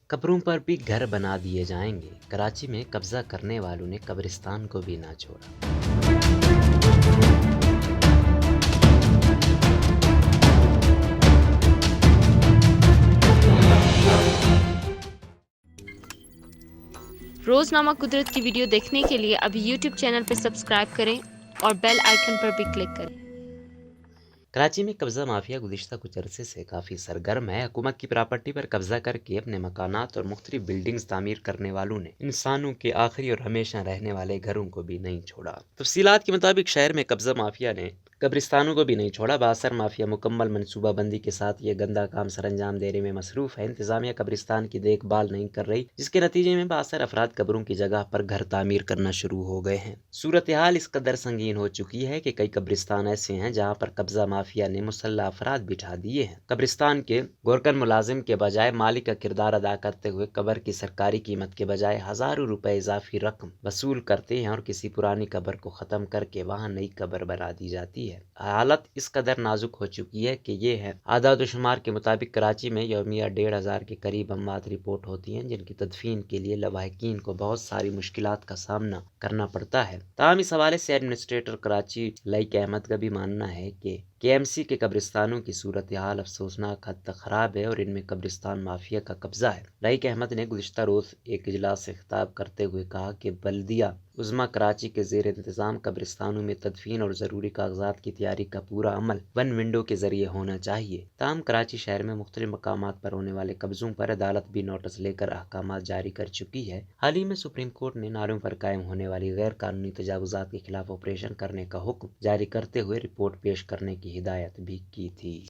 قبروں پر بھی گھر بنا دیے جائیں گے، کراچی میں قبضہ کرنے والوں نے قبرستان کو بھی نہ چھوڑا۔ روزنامہ قدرت کی ویڈیو دیکھنے کے لیے ابھی یوٹیوب چینل پر سبسکرائب کریں اور بیل آئیکن پر بھی کلک کریں۔ کراچی میں قبضہ مافیا گزشتہ کچھ عرصے سے کافی سرگرم ہے۔ حکومت کی پراپرٹی پر قبضہ کر کے اپنے مکانات اور مختلف بلڈنگز تعمیر کرنے والوں نے انسانوں کے آخری اور ہمیشہ رہنے والے گھروں کو بھی نہیں چھوڑا۔ تفصیلات کے مطابق شہر میں قبضہ مافیا نے قبرستانوں کو بھی نہیں چھوڑا۔ بااثر مافیا مکمل منصوبہ بندی کے ساتھ یہ گندا کام سر انجام دینے میں مصروف ہے۔ انتظامیہ قبرستان کی دیکھ بھال نہیں کر رہی، جس کے نتیجے میں بااثر افراد قبروں کی جگہ پر گھر تعمیر کرنا شروع ہو گئے ہیں۔ صورتحال اس قدر سنگین ہو چکی ہے کہ کئی قبرستان ایسے ہیں جہاں پر قبضہ مافیا نے مسلح افراد بٹھا دیے ہیں۔ قبرستان کے گورکن ملازم کے بجائے مالک کا کردار ادا کرتے ہوئے قبر کی سرکاری قیمت کے بجائے ہزاروں روپے اضافی رقم وصول کرتے ہیں اور کسی پرانی قبر کو ختم کر کے وہاں نئی قبر بنا دی جاتی ہے۔ حالت اس قدر نازک ہو چکی ہے کہ یہ ہے اعداد و شمار کے مطابق کراچی میں یومیہ 1,500 کے قریب اموات رپورٹ ہوتی ہیں، جن کی تدفین کے لیے لواحقین کو بہت ساری مشکلات کا سامنا کرنا پڑتا ہے۔ تاہم اس حوالے سے ایڈمنسٹریٹر کراچی لائق احمد کا بھی ماننا ہے کہ KMC کے قبرستانوں کی صورتحال افسوسناک حد تک خراب ہے اور ان میں قبرستان مافیا کا قبضہ ہے۔ لائق احمد نے گزشتہ روز ایک اجلاس سے خطاب کرتے ہوئے کہا کہ بلدیہ عظمیٰ کراچی کے زیر انتظام قبرستانوں میں تدفین اور ضروری کاغذات کی تیاری کا پورا عمل ون ونڈو کے ذریعے ہونا چاہیے۔ تاہم کراچی شہر میں مختلف مقامات پر ہونے والے قبضوں پر عدالت بھی نوٹس لے کر احکامات جاری کر چکی ہے۔ حال ہی میں سپریم کورٹ نے نالوں پر قائم ہونے والی غیر قانونی تجاوزات کے خلاف آپریشن کرنے کا حکم جاری کرتے ہوئے رپورٹ پیش کرنے کی ہدایت بھی کی تھی۔